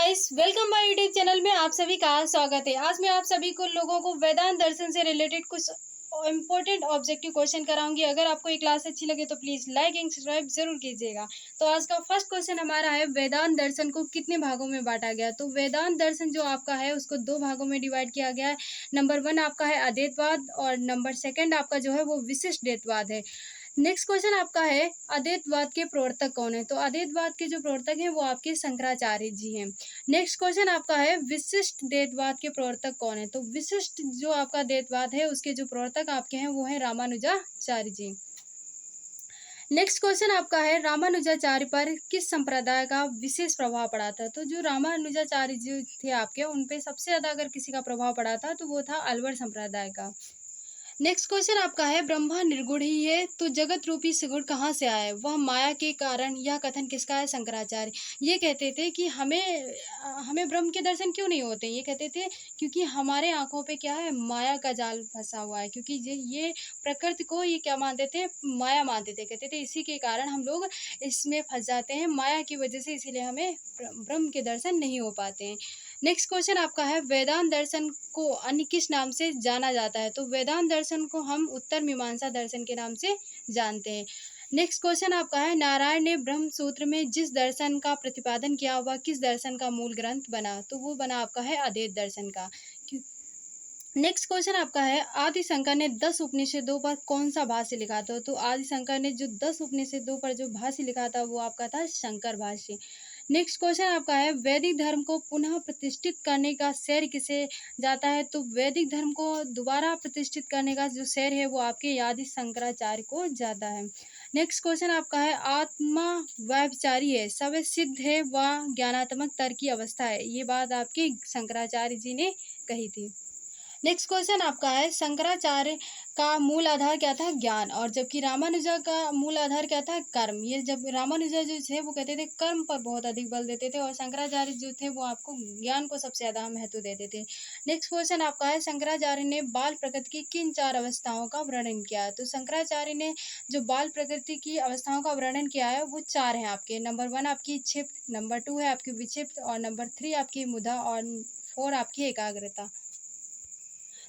Guys, welcome my YouTube channel में आप सभी का स्वागत है। आज मैं आप सभी को लोगों को वेदांत दर्शन से रिलेटेड कुछ इम्पोर्टेंट ऑब्जेक्टिव क्वेश्चन कराऊंगी। अगर आपको ये क्लास अच्छी लगे तो प्लीज लाइक एंड सब्सक्राइब जरूर कीजिएगा। तो आज का फर्स्ट क्वेश्चन हमारा है, वेदांत दर्शन को कितने भागों में बांटा गया। तो वेदांत दर्शन जो आपका है उसको दो भागों में डिवाइड किया गया है। नंबर 1 आपका है अद्वैतवाद और नंबर 2 आपका जो है वो विशिष्ट द्वैतवाद है। नेक्स्ट क्वेश्चन आपका है, अद्वैतवाद के प्रवर्तक कौन है। तो अद्वैतवाद के जो प्रवर्तक हैं वो आपके शंकराचार्य जी हैं। नेक्स्ट क्वेश्चन आपका है, विशिष्ट द्वैतवाद के प्रवर्तक कौन है। तो विशिष्ट जो आपका द्वैतवाद है उसके जो प्रवर्तक आपके हैं वो है रामानुजाचार्य जी। नेक्स्ट क्वेश्चन आपका है, रामानुजाचार्य पर किस संप्रदाय का विशेष प्रभाव पड़ा था। तो जो रामानुजाचार्य जी थे आपके, उन पे सबसे ज्यादा अगर किसी का प्रभाव पड़ा था तो वो था अलवर संप्रदाय का। नेक्स्ट क्वेश्चन आपका है, ब्रह्मा निर्गुण ही है तो जगत रूपी सगुण कहाँ से आया, वह माया के कारण। यह कथन किसका है, शंकराचार्य। ये कहते थे कि हमें ब्रह्म के दर्शन क्यों नहीं होते। ये कहते थे क्योंकि हमारे आंखों पे क्या है, माया का जाल फंसा हुआ है। क्योंकि ये प्रकृति को ये क्या मानते थे, माया मानते थे। कहते थे इसी के कारण हम लोग इसमें फंस जाते हैं, माया की वजह से, इसीलिए हमें ब्रह्म के दर्शन नहीं हो पाते हैं। नेक्स्ट क्वेश्चन आपका है, वेदांत दर्शन को अन्य किस नाम से जाना जाता है। तो वेदांत दर्शन को हम उत्तर मीमांसा दर्शन के नाम से जानते हैं। नेक्स्ट क्वेश्चन आपका है, नारायण ने ब्रह्म सूत्र में जिस दर्शन का प्रतिपादन किया वह किस दर्शन का मूल ग्रंथ बना। तो वो बना आपका है अद्वैत दर्शन का। नेक्स्ट क्वेश्चन आपका है, आदि शंकर ने 10 उपनिषदों पर कौन सा भाष्य लिखा था। तो आदि शंकर ने जो 10 उपनिषदों पर जो भाष्य लिखा था वो आपका था शंकर भाष्य। नेक्स्ट क्वेश्चन आपका है, वैदिक धर्म को पुनः प्रतिष्ठित करने का श्रेय किसे जाता है। तो वैदिक धर्म को दोबारा प्रतिष्ठित करने का जो श्रेय है वो आपके आदि शंकराचार्य को जाता है। नेक्स्ट क्वेश्चन आपका है, आत्मा व्यभिचारी है, सब सिद्ध है, वह ज्ञानात्मक तर्क की अवस्था है। ये बात आपके शंकराचार्य जी ने कही थी। नेक्स्ट क्वेश्चन आपका है, शंकराचार्य का मूल आधार क्या था, ज्ञान, और जबकि रामानुजा का मूल आधार क्या था, कर्म। ये जब रामानुजा जो थे वो कहते थे कर्म पर बहुत अधिक बल देते थे और शंकराचार्य जो थे वो आपको ज्ञान को सबसे ज्यादा महत्व देते थे। नेक्स्ट क्वेश्चन आपका है, शंकराचार्य ने बाल प्रकृति की किन 4 अवस्थाओं का वर्णन किया है। तो शंकराचार्य ने जो बाल प्रकृति की अवस्थाओं का वर्णन किया है वो 4 हैं आपके। नंबर 1 आपकी क्षिप्त, नंबर 2 है आपकी विक्षिप्त, और नंबर 3 आपकी मुदा, और 4 आपकी एकाग्रता।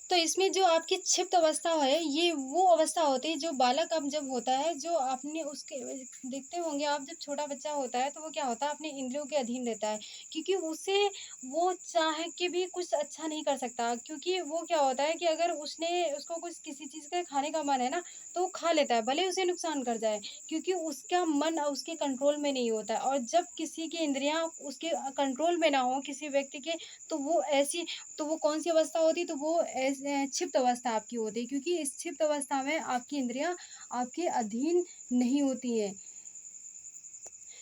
तो इसमें जो आपकी क्षिप्त अवस्था है ये वो अवस्था होती है जो बालक अब जब होता है, जो आपने उसके देखते होंगे आप, जब छोटा बच्चा होता है तो वो क्या होता है, अपने इंद्रियों के अधीन रहता है। क्योंकि उसे वो चाह के भी कुछ अच्छा नहीं कर सकता। क्योंकि वो क्या होता है कि अगर उसको कुछ किसी चीज़ का खाने का मन है ना, तो वो खा लेता है भले उसे नुकसान कर जाए। क्योंकि उसका मन उसके कंट्रोल में नहीं होता है। और जब किसी की इंद्रियां उसके कंट्रोल में ना हो, किसी व्यक्ति के, तो वो ऐसी, तो वो कौन सी अवस्था होती है, तो वो क्षिप्त अवस्था आपकी होती है। क्योंकि इस क्षिप्त अवस्था में आपकी इंद्रियां आपके अधीन नहीं होती हैं।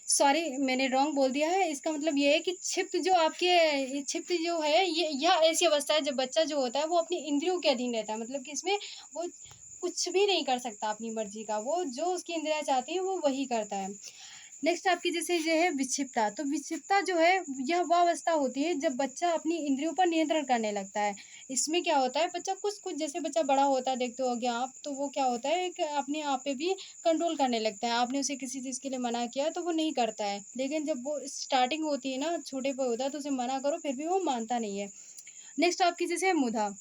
सॉरी, मैंने रॉन्ग बोल दिया है। इसका मतलब ये है कि क्षिप्त जो है ये यह ऐसी अवस्था है जब बच्चा जो होता है वो अपनी इंद्रियों के अधीन रहता है। मतलब कि इसमें वो कुछ भी नहीं कर सकता अपनी मर्जी का, वो जो उसकी इंद्रियां चाहती हैं वो वही करता है। नेक्स्ट आपकी जैसे ये है विक्षिप्तता। तो विक्षिप्तता जो है यह वह अवस्था होती है जब बच्चा अपनी इंद्रियों पर नियंत्रण करने लगता है। इसमें क्या होता है, बच्चा कुछ कुछ जैसे बच्चा बड़ा होता है, देखते होगे आप, तो वो क्या होता है, एक अपने आप पे भी कंट्रोल करने लगता है। आपने उसे किसी चीज़ के लिए मना किया तो वो नहीं करता है। लेकिन जब वो स्टार्टिंग होती है ना, छोटे पे होता है, तो उसे मना करो फिर भी वो मानता नहीं है। नेक्स्ट आपकी जैसे है मुधा।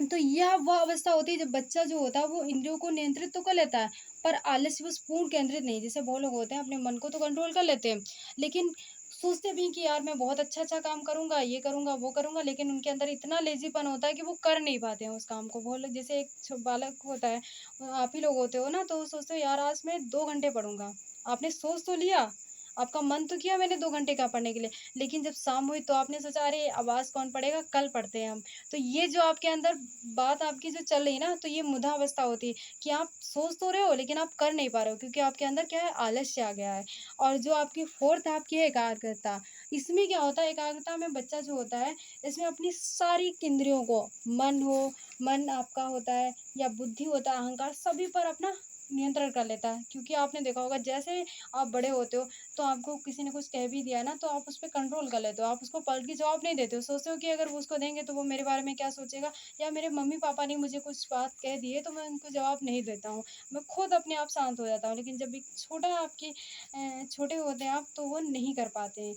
तो यह वह अवस्था होती है जब बच्चा जो होता है वो इंद्रियों को नियंत्रित तो कर लेता है, पर आलस्यवश पूर्ण केंद्रित नहीं। जैसे बहुत लोग होते हैं अपने मन को तो कंट्रोल कर लेते हैं, लेकिन सोचते भी कि यार मैं बहुत अच्छा अच्छा काम करूंगा, ये करूंगा वो करूंगा, लेकिन उनके अंदर इतना लेजीपन होता है कि वो कर नहीं पाते हैं उस काम को। बहुत लोग जैसे एक बालक होता है, आप ही लोग होते हो ना, तो वो सोचते हो यार आज मैं 2 घंटे पढ़ूंगा। आपने सोच तो लिया, आपका मन तो किया मैंने 2 घंटे का पढ़ने के लिए, लेकिन जब शाम हुई तो आपने सोचा अरे आवाज कौन पढ़ेगा, कल पढ़ते हैं हम। तो ये जो आपके अंदर बात आपकी जो चल रही है ना, तो ये मुद्दा अवस्था होती है कि आप सोच तो रहे हो लेकिन आप कर नहीं पा रहे हो, क्योंकि आपके अंदर क्या है, आलस्य आ गया है। और जो आपकी फोर्थ आपकी है एकाग्रता। इसमें क्या होता है, एकाग्रता में बच्चा जो होता है इसमें अपनी सारी इंद्रियों को, मन आपका होता है या बुद्धि होता है, अहंकार, सभी पर अपना नियंत्रण कर लेता है। क्योंकि आपने देखा होगा जैसे आप बड़े होते हो तो आपको किसी ने कुछ कह भी दिया ना, तो आप उस पर कंट्रोल कर लेते हो, आप उसको पलट के जवाब नहीं देते हो। सोचते हो कि अगर वो उसको देंगे तो वो मेरे बारे में क्या सोचेगा, या मेरे मम्मी पापा ने मुझे कुछ बात कह दी है तो मैं उनको जवाब नहीं देता हूँ, मैं खुद अपने आप शांत हो जाता हूँ। लेकिन जब एक छोटे होते हैं आप तो वो नहीं कर पाते हैं।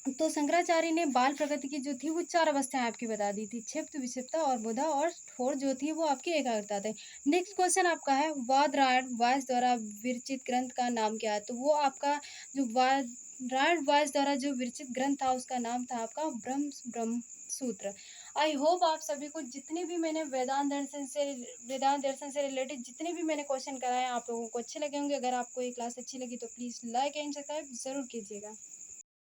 तो शंकराचार्य ने बाल प्रकृति की जो थी वो 4 अवस्थाएँ आपकी बता दी थी, क्षिप्त, विक्षिप्ता और बुधा, और 4 जो थी वो आपकी एकाग्रता थी। नेक्स्ट क्वेश्चन आपका है, वादरायण व्यास द्वारा विरचित ग्रंथ का नाम क्या है? तो वो आपका जो वादरायण व्यास द्वारा जो विरचित ग्रंथ था उसका नाम था आपका ब्रह्म सूत्र। आई होप आप सभी को जितने भी मैंने वेदांत दर्शन से रिलेटेड जितने भी मैंने क्वेश्चन कराए आप लोगों को अच्छे लगे होंगे। अगर आपको ये क्लास अच्छी लगी तो प्लीज़ लाइक एंड सब्सक्राइब ज़रूर कीजिएगा।